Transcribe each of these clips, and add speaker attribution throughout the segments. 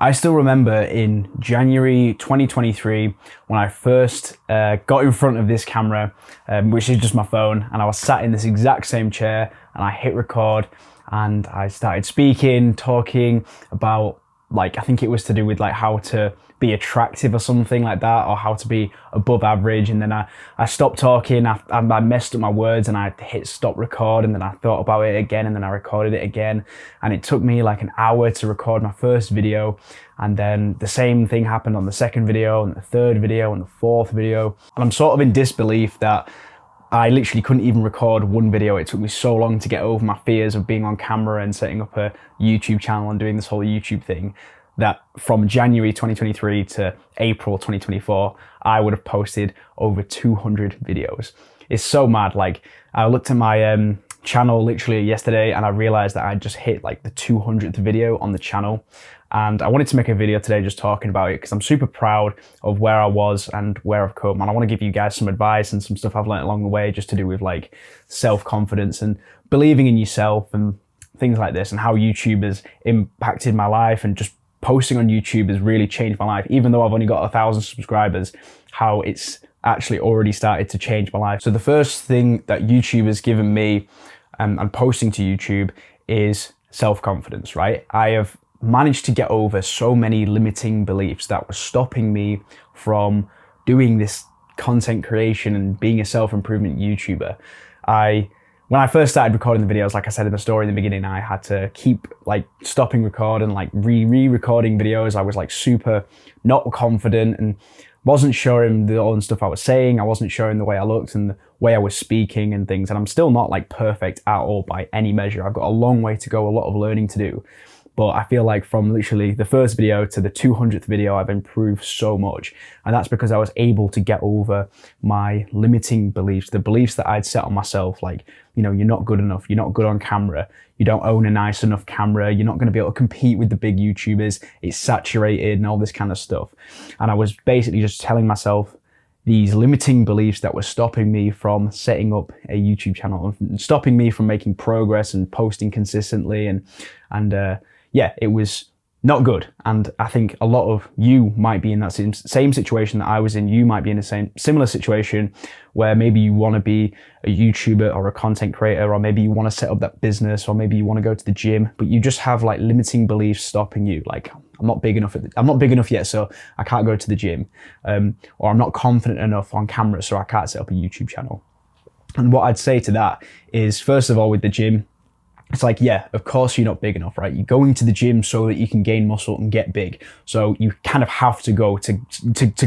Speaker 1: I still remember in January 2023 when I first got in front of this camera, which is just my phone, and I was sat in this exact same chair and I hit record and I started speaking, talking about, like, I think it was to do with like how to be attractive or something like that, or how to be above average. And then I stopped talking, I messed up my words and I hit stop record, and then I thought about it again and then I recorded it again. And it took me like an hour to record my first video. And then the same thing happened on the second video and the third video and the fourth video. And I'm sort of in disbelief that I literally couldn't even record one video. It took me so long to get over my fears of being on camera and setting up a YouTube channel and doing this whole YouTube thing, that from January 2023 to April 2024, I would have posted over 200 videos. It's so mad. Like, I looked at my channel literally yesterday and I realized that I just hit like the 200th video on the channel. And I wanted to make a video today just talking about it because I'm super proud of where I was and where I've come. And I want to give you guys some advice and some stuff I've learned along the way, just to do with like self-confidence and believing in yourself and things like this, and how YouTube has impacted my life, and just posting on YouTube has really changed my life. Even though I've only got 1,000 subscribers, how it's actually already started to change my life. So the first thing that YouTube has given me and posting to YouTube is self-confidence, right? I have managed to get over so many limiting beliefs that were stopping me from doing this content creation and being a self-improvement YouTuber. When I first started recording the videos, like I said in the story in the beginning, I had to keep like stopping record and like re-recording videos. I was like super not confident and wasn't showing the all the stuff I was saying. I wasn't showing the way I looked and the way I was speaking and things. And I'm still not like perfect at all by any measure. I've got a long way to go, a lot of learning to do. But I feel like from literally the first video to the 200th video, I've improved so much. And that's because I was able to get over my limiting beliefs, the beliefs that I'd set on myself, like, you know, you're not good enough, you're not good on camera, you don't own a nice enough camera, you're not going to be able to compete with the big YouTubers, it's saturated and all this kind of stuff. And I was basically just telling myself these limiting beliefs that were stopping me from setting up a YouTube channel and stopping me from making progress and posting consistently. And yeah, it was not good. And I think a lot of you might be in that same situation that I was in. You might be in the similar situation where maybe you want to be a YouTuber or a content creator, or maybe you want to set up that business, or maybe you want to go to the gym, but you just have like limiting beliefs stopping you. Like, I'm not big enough yet, so I can't go to the gym. Or I'm not confident enough on camera, so I can't set up a YouTube channel. And what I'd say to that is, first of all, with the gym, it's like, yeah, of course you're not big enough, right? You're going to the gym so that you can gain muscle and get big. So you kind of have to go to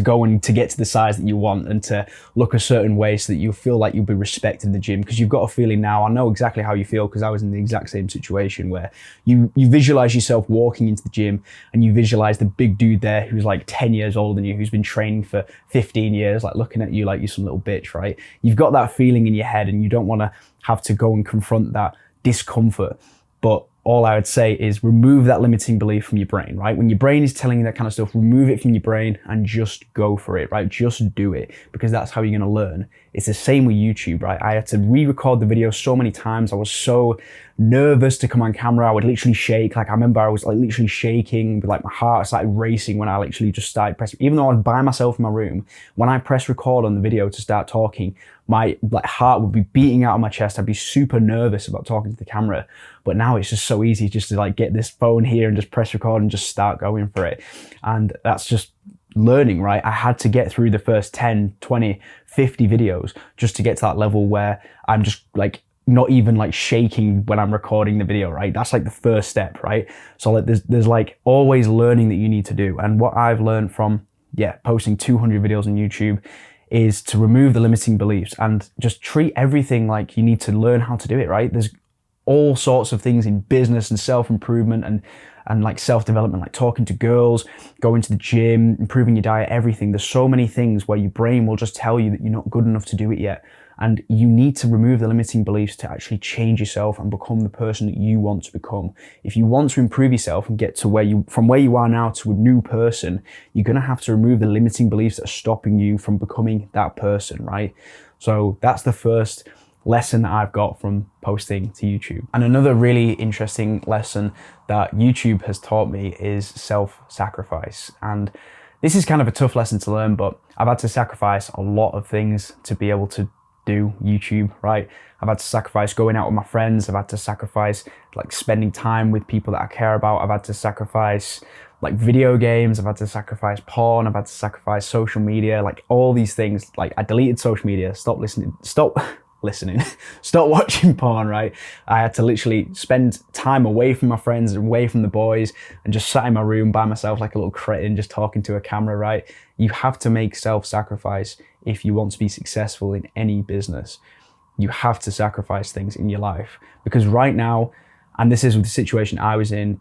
Speaker 1: go and to get to the size that you want and to look a certain way so that you feel like you'll be respected in the gym. Because you've got a feeling now, I know exactly how you feel because I was in the exact same situation where you visualize yourself walking into the gym and you visualize the big dude there who's like 10 years older than you, who's been training for 15 years, like looking at you like you're some little bitch, right? You've got that feeling in your head and you don't want to have to go and confront that discomfort. But all I would say is remove that limiting belief from your brain, right? When your brain is telling you that kind of stuff, remove it from your brain and just go for it, right? Just do it, because that's how you're going to learn. It's the same with YouTube, right? I had to re-record the video so many times. I was so nervous to come on camera. I would literally shake. Like, I remember I was like literally shaking, but like my heart started racing when I literally just started pressing. Even though I was by myself in my room, when I pressed record on the video to start talking, my like heart would be beating out of my chest. I'd be super nervous about talking to the camera. But now it's just so easy just to like get this phone here and just press record and just start going for it. And that's just learning, right? I had to get through the first 10, 20, 50 videos just to get to that level where I'm just like not even like shaking when I'm recording the video, right? That's like the first step, right? So like there's like always learning that you need to do. And what I've learned from, posting 200 videos on YouTube is to remove the limiting beliefs and just treat everything like you need to learn how to do it, right? There's all sorts of things in business and self-improvement and like self-development, like talking to girls, going to the gym, improving your diet, everything. There's so many things where your brain will just tell you that you're not good enough to do it yet. And you need to remove the limiting beliefs to actually change yourself and become the person that you want to become. If you want to improve yourself and get to from where you are now to a new person, you're going to have to remove the limiting beliefs that are stopping you from becoming that person, right? So that's the first lesson that I've got from posting to YouTube. And another really interesting lesson that YouTube has taught me is self-sacrifice. And this is kind of a tough lesson to learn, but I've had to sacrifice a lot of things to be able to do YouTube, right? I've had to sacrifice going out with my friends. I've had to sacrifice like spending time with people that I care about. I've had to sacrifice like video games. I've had to sacrifice porn. I've had to sacrifice social media, like all these things. Like I deleted social media, stop watching porn, right? I had to literally spend time away from my friends, away from the boys, and just sat in my room by myself like a little cretin, just talking to a camera, right? You have to make self-sacrifice if you want to be successful in any business. You have to sacrifice things in your life, because right now, and this is the situation I was in,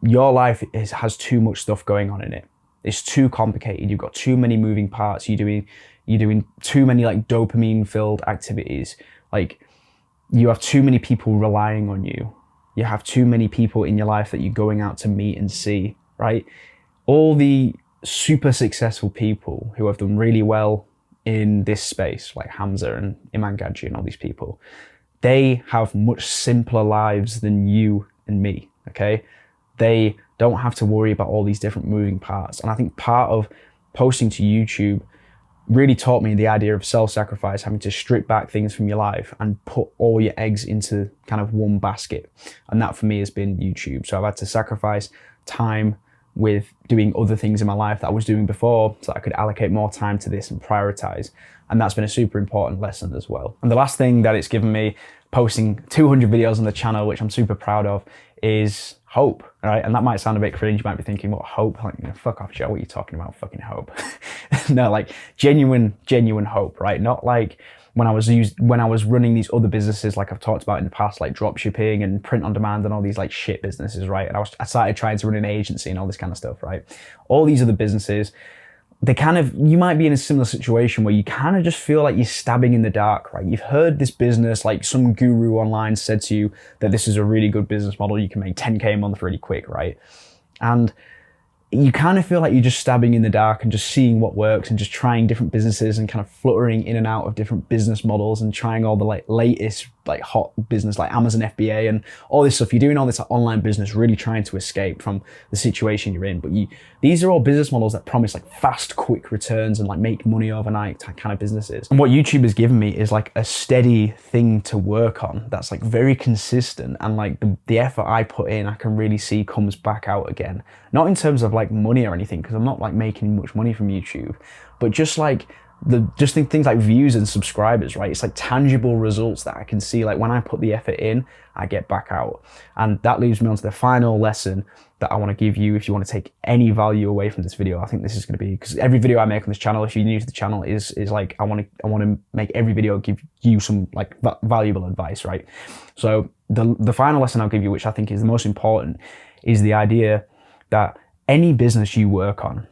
Speaker 1: your life has too much stuff going on in it. It's too complicated. You've got too many moving parts. You're doing too many like dopamine filled activities. Like you have too many people relying on you. You have too many people in your life that you're going out to meet and see, right? All the super successful people who have done really well in this space, like Hamza and Iman Gadji and all these people, they have much simpler lives than you and me, okay? They don't have to worry about all these different moving parts. And I think part of posting to YouTube really taught me the idea of self-sacrifice, having to strip back things from your life and put all your eggs into kind of one basket. And that for me has been YouTube. So I've had to sacrifice time with doing other things in my life that I was doing before so that I could allocate more time to this and prioritize. And that's been a super important lesson as well. And the last thing that it's given me, posting 200 videos on the channel, which I'm super proud of, is hope, right? And that might sound a bit cringe. You might be thinking, what, hope? Like, you know, fuck off, Joe, what are you talking about? Fucking hope. No, like genuine hope, right? Not like when I was running these other businesses, like I've talked about in the past, like drop shipping and print on demand and all these like shit businesses, right? And I started trying to run an agency and all this kind of stuff, right? All these other businesses, you might be in a similar situation where you kind of just feel like you're stabbing in the dark, right? You've heard this business, like some guru online said to you that this is a really good business model. You can make 10K a month really quick, right? And you kind of feel like you're just stabbing in the dark and just seeing what works and just trying different businesses and kind of fluttering in and out of different business models and trying all the like latest like hot business like Amazon FBA and all this stuff. You're doing all this like, online business, really trying to escape from the situation you're in. But these are all business models that promise like fast, quick returns and like make money overnight kind of businesses. And what YouTube has given me is like a steady thing to work on that's like very consistent, and like the effort I put in, I can really see comes back out again. Not in terms of like money or anything, because I'm not like making much money from YouTube, but just like things like views and subscribers, right? It's like tangible results that I can see. Like when I put the effort in, I get back out. And that leads me on to the final lesson that I want to give you if you want to take any value away from this video. I think this is going to be, because every video I make on this channel, if you're new to the channel, is like I want to make every video give you some like valuable advice, right? So the final lesson I'll give you, which I think is the most important, is the idea that any business you work on,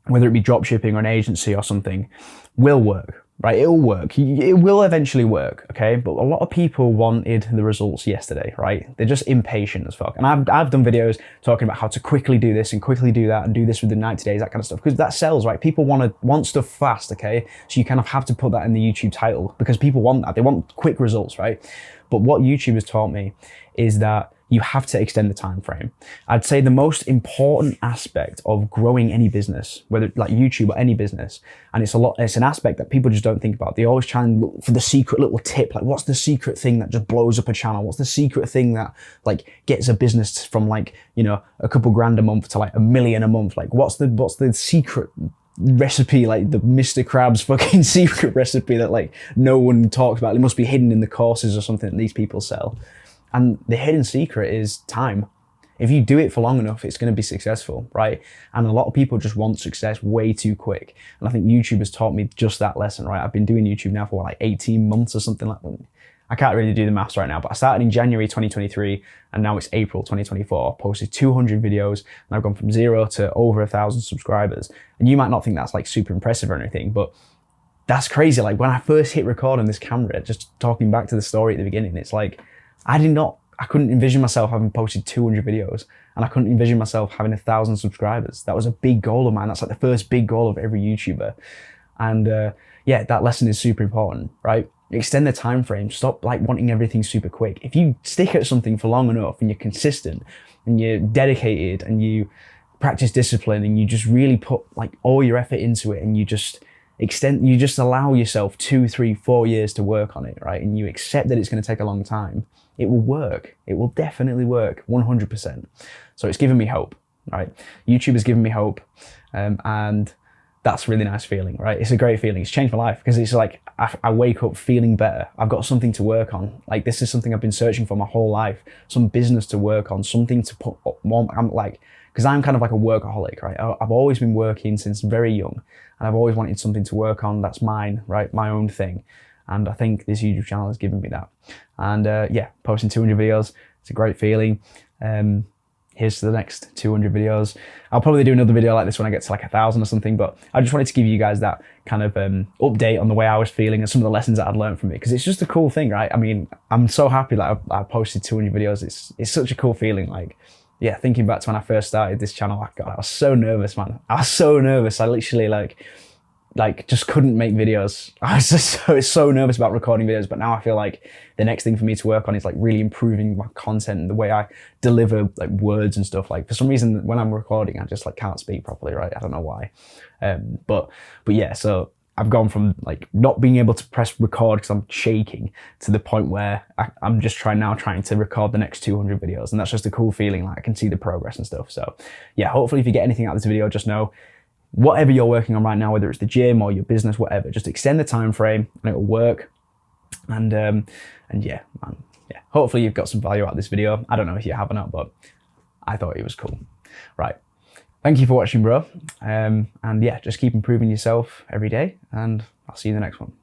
Speaker 1: whether it be drop shipping or an agency or something, will work, right? It'll work. It will eventually work, okay? But a lot of people wanted the results yesterday, right? They're just impatient as fuck. And I've done videos talking about how to quickly do this and quickly do that and do this within 90 days, that kind of stuff, because that sells, right? People want stuff fast, okay? So you kind of have to put that in the YouTube title because people want that. They want quick results, right? But what YouTube has taught me is that you have to extend the time frame. I'd say the most important aspect of growing any business, whether like YouTube or any business, and it's an aspect that people just don't think about. They always try and look for the secret little tip, like what's the secret thing that just blows up a channel? What's the secret thing that like gets a business from like, you know, a couple grand a month to like $1 million a month? Like what's the secret recipe, like the Mr. Krabs fucking secret recipe that like no one talks about? It must be hidden in the courses or something that these people sell. And the hidden secret is time. If you do it for long enough, it's going to be successful, right? And a lot of people just want success way too quick. And I think YouTube has taught me just that lesson, right? I've been doing YouTube now for like 18 months or something like that. I can't really do the maths right now, but I started in January 2023 and now it's April 2024. I posted 200 videos and I've gone from 0 to over 1,000 subscribers. And you might not think that's like super impressive or anything, but that's crazy. Like when I first hit record on this camera, just talking back to the story at the beginning, it's like, I couldn't envision myself having posted 200 videos, and I couldn't envision myself having 1,000 subscribers. That was a big goal of mine. That's like the first big goal of every YouTuber. And yeah, that lesson is super important, right? extend the time frame. Stop like wanting everything super quick. If you stick at something for long enough and you're consistent and you're dedicated and you practice discipline and you just really put like all your effort into it and you just allow yourself 2, 3, 4 years to work on it, right? And you accept that it's going to take a long time. It will work. It will definitely work 100%. So it's given me hope, right? YouTube has given me hope. And that's a really nice feeling, right? It's a great feeling. It's changed my life because it's like I wake up feeling better. I've got something to work on. Like this is something I've been searching for my whole life. Some business to work on, something to put on. I'm like, because I'm kind of like a workaholic, right? I've always been working since very young and I've always wanted something to work on that's mine, right? My own thing. And I think this YouTube channel has given me that. And yeah, posting 200 videos, it's a great feeling. Here's to the next 200 videos. I'll probably do another video like this when I get to like 1,000 or something, but I just wanted to give you guys that kind of update on the way I was feeling and some of the lessons that I'd learned from it, because it's just a cool thing, right? I mean, I'm so happy that I posted 200 videos. It's such a cool feeling. Like, yeah, thinking back to when I first started this channel, God, I was so nervous, man. I was so nervous. I literally like just couldn't make videos. I was just so nervous about recording videos, but now I feel like the next thing for me to work on is like really improving my content and the way I deliver like words and stuff. Like for some reason when I'm recording I just like can't speak properly, right? I don't know why. But yeah, so I've gone from like not being able to press record because I'm shaking to the point where I'm just trying to record the next 200 videos, and that's just a cool feeling. Like I can see the progress and stuff. So yeah, hopefully if you get anything out of this video, just know whatever you're working on right now, whether it's the gym or your business, whatever, just extend the time frame and it'll work. And yeah, man, yeah. Hopefully you've got some value out of this video. I don't know if you have or not, but I thought it was cool. Right. Thank you for watching, bro. And yeah, just keep improving yourself every day, and I'll see you in the next one.